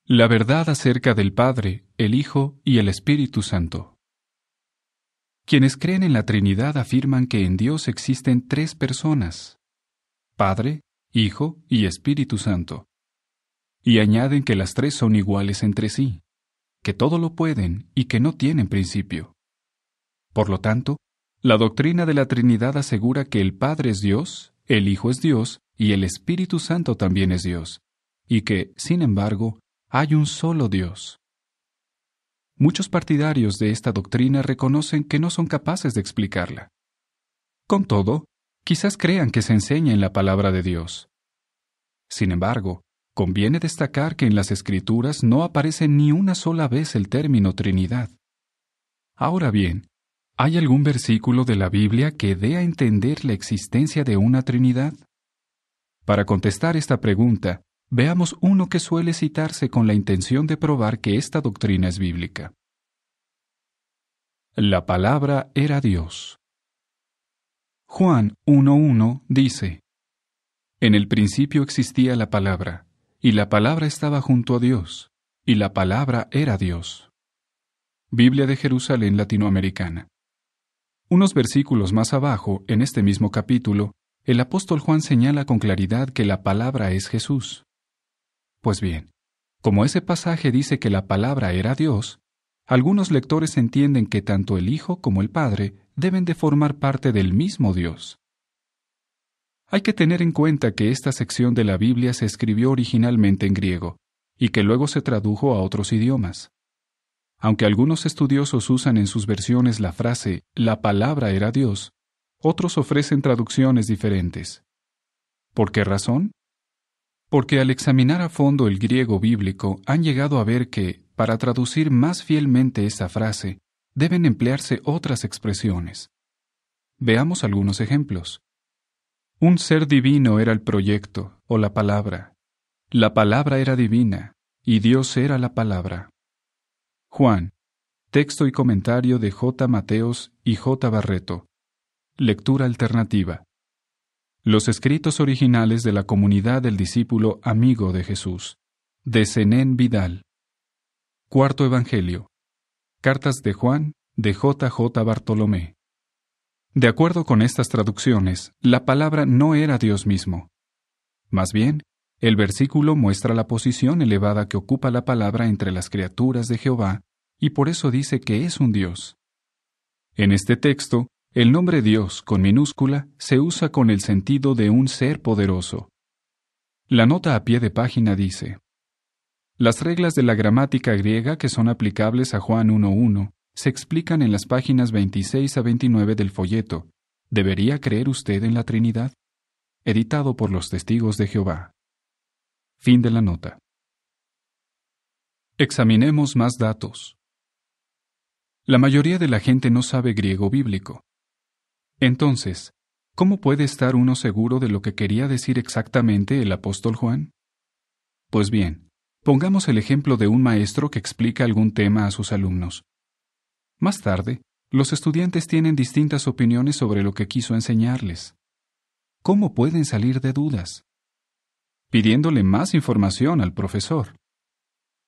La verdad acerca del Padre, el Hijo y el Espíritu Santo. Quienes creen en la Trinidad afirman que en Dios existen tres personas: Padre, Hijo y Espíritu Santo. Y añaden que las tres son iguales entre sí, que todo lo pueden y que no tienen principio. Por lo tanto, la doctrina de la Trinidad asegura que el Padre es Dios, el Hijo es Dios y el Espíritu Santo también es Dios, y que, sin embargo, hay un solo Dios. Muchos partidarios de esta doctrina reconocen que no son capaces de explicarla. Con todo, quizás crean que se enseña en la palabra de Dios. Sin embargo, conviene destacar que en las Escrituras no aparece ni una sola vez el término Trinidad. Ahora bien, ¿hay algún versículo de la Biblia que dé a entender la existencia de una Trinidad? Para contestar esta pregunta, veamos uno que suele citarse con la intención de probar que esta doctrina es bíblica. La palabra era Dios. Juan 1:1 dice: En el principio existía la palabra, y la palabra estaba junto a Dios, y la palabra era Dios. Biblia de Jerusalén Latinoamericana. Unos versículos más abajo, en este mismo capítulo, el apóstol Juan señala con claridad que la palabra es Jesús. Pues bien, como ese pasaje dice que la palabra era Dios, algunos lectores entienden que tanto el Hijo como el Padre deben de formar parte del mismo Dios. Hay que tener en cuenta que esta sección de la Biblia se escribió originalmente en griego, y que luego se tradujo a otros idiomas. Aunque algunos estudiosos usan en sus versiones la frase «la palabra era Dios», otros ofrecen traducciones diferentes. ¿Por qué razón? Porque al examinar a fondo el griego bíblico han llegado a ver que, para traducir más fielmente esa frase, deben emplearse otras expresiones. Veamos algunos ejemplos. Un ser divino era el proyecto, o la palabra. La palabra era divina, y Dios era la palabra. Juan, texto y comentario de J. Mateos y J. Barreto. Lectura alternativa. Los escritos originales de la comunidad del discípulo amigo de Jesús, de Zenén Vidal. Cuarto Evangelio. Cartas de Juan, de J. J. Bartolomé. De acuerdo con estas traducciones, la palabra no era Dios mismo. Más bien, el versículo muestra la posición elevada que ocupa la palabra entre las criaturas de Jehová, y por eso dice que es un Dios. En este texto, el nombre Dios, con minúscula, se usa con el sentido de un ser poderoso. La nota a pie de página dice: las reglas de la gramática griega que son aplicables a Juan 1:1 se explican en las páginas 26 a 29 del folleto ¿Debería creer usted en la Trinidad? Editado por los Testigos de Jehová. Fin de la nota. Examinemos más datos. La mayoría de la gente no sabe griego bíblico. Entonces, ¿cómo puede estar uno seguro de lo que quería decir exactamente el apóstol Juan? Pues bien, pongamos el ejemplo de un maestro que explica algún tema a sus alumnos. Más tarde, los estudiantes tienen distintas opiniones sobre lo que quiso enseñarles. ¿Cómo pueden salir de dudas? Pidiéndole más información al profesor.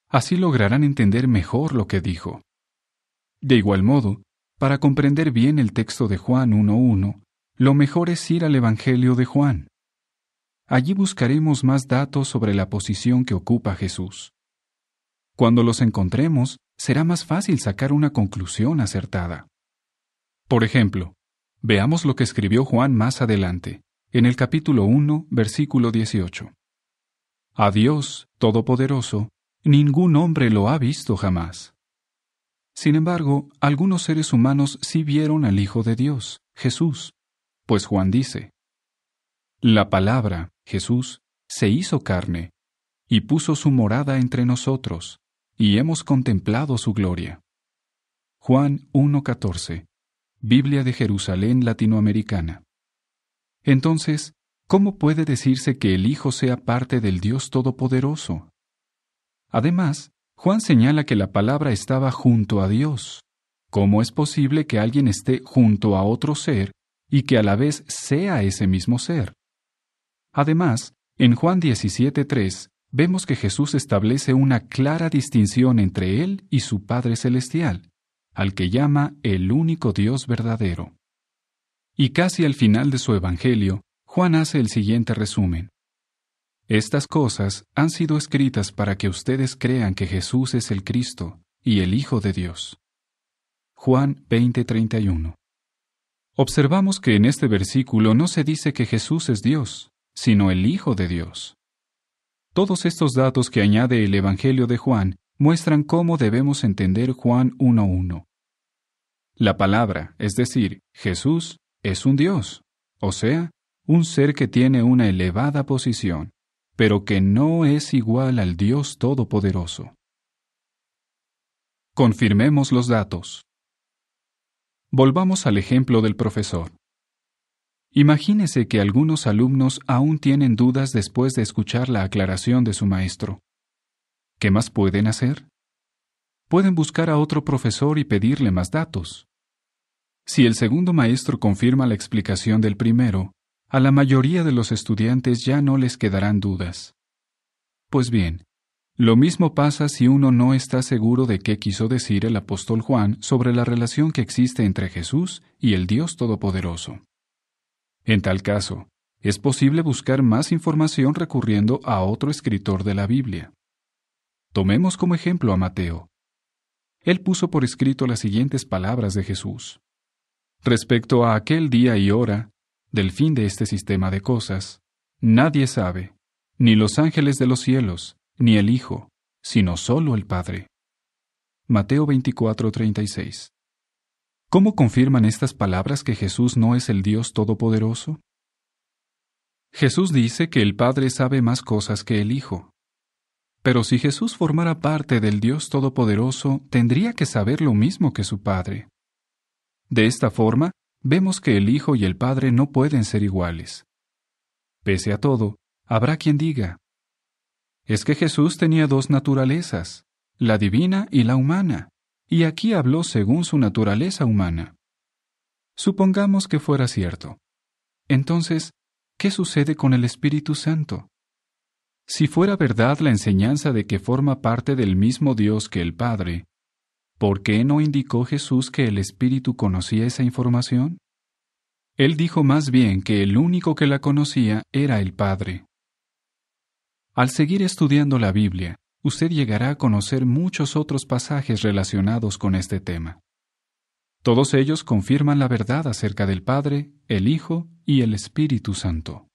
Así lograrán entender mejor lo que dijo. De igual modo, para comprender bien el texto de Juan 1:1, lo mejor es ir al Evangelio de Juan. Allí buscaremos más datos sobre la posición que ocupa Jesús. Cuando los encontremos, será más fácil sacar una conclusión acertada. Por ejemplo, veamos lo que escribió Juan más adelante, en el capítulo 1, versículo 18. A Dios, Todopoderoso, ningún hombre lo ha visto jamás. Sin embargo, algunos seres humanos sí vieron al Hijo de Dios, Jesús, pues Juan dice: la palabra, Jesús, se hizo carne, y puso su morada entre nosotros, y hemos contemplado su gloria. Juan 1:14, Biblia de Jerusalén Latinoamericana. Entonces, ¿cómo puede decirse que el Hijo sea parte del Dios Todopoderoso? Además, Juan señala que la palabra estaba junto a Dios. ¿Cómo es posible que alguien esté junto a otro ser y que a la vez sea ese mismo ser? Además, en Juan 17:3, vemos que Jesús establece una clara distinción entre Él y su Padre Celestial, al que llama el único Dios verdadero. Y casi al final de su Evangelio, Juan hace el siguiente resumen. Estas cosas han sido escritas para que ustedes crean que Jesús es el Cristo y el Hijo de Dios. Juan 20:31. Observamos que en este versículo no se dice que Jesús es Dios, sino el Hijo de Dios. Todos estos datos que añade el Evangelio de Juan muestran cómo debemos entender Juan 1:1. La palabra, es decir, Jesús, es un Dios, o sea, un ser que tiene una elevada posición, pero que no es igual al Dios Todopoderoso. Confirmemos los datos. Volvamos al ejemplo del profesor. Imagínese que algunos alumnos aún tienen dudas después de escuchar la aclaración de su maestro. ¿Qué más pueden hacer? Pueden buscar a otro profesor y pedirle más datos. Si el segundo maestro confirma la explicación del primero, a la mayoría de los estudiantes ya no les quedarán dudas. Pues bien, lo mismo pasa si uno no está seguro de qué quiso decir el apóstol Juan sobre la relación que existe entre Jesús y el Dios Todopoderoso. En tal caso, es posible buscar más información recurriendo a otro escritor de la Biblia. Tomemos como ejemplo a Mateo. Él puso por escrito las siguientes palabras de Jesús. Respecto a aquel día y hora, del fin de este sistema de cosas, nadie sabe, ni los ángeles de los cielos, ni el Hijo, sino solo el Padre. Mateo 24:36. ¿Cómo confirman estas palabras que Jesús no es el Dios Todopoderoso? Jesús dice que el Padre sabe más cosas que el Hijo. Pero si Jesús formara parte del Dios Todopoderoso, tendría que saber lo mismo que su Padre. De esta forma, vemos que el Hijo y el Padre no pueden ser iguales. Pese a todo, habrá quien diga, es que Jesús tenía dos naturalezas, la divina y la humana, y aquí habló según su naturaleza humana. Supongamos que fuera cierto. Entonces, ¿qué sucede con el Espíritu Santo? Si fuera verdad la enseñanza de que forma parte del mismo Dios que el Padre, ¿por qué no indicó Jesús que el Espíritu conocía esa información? Él dijo más bien que el único que la conocía era el Padre. Al seguir estudiando la Biblia, usted llegará a conocer muchos otros pasajes relacionados con este tema. Todos ellos confirman la verdad acerca del Padre, el Hijo y el Espíritu Santo.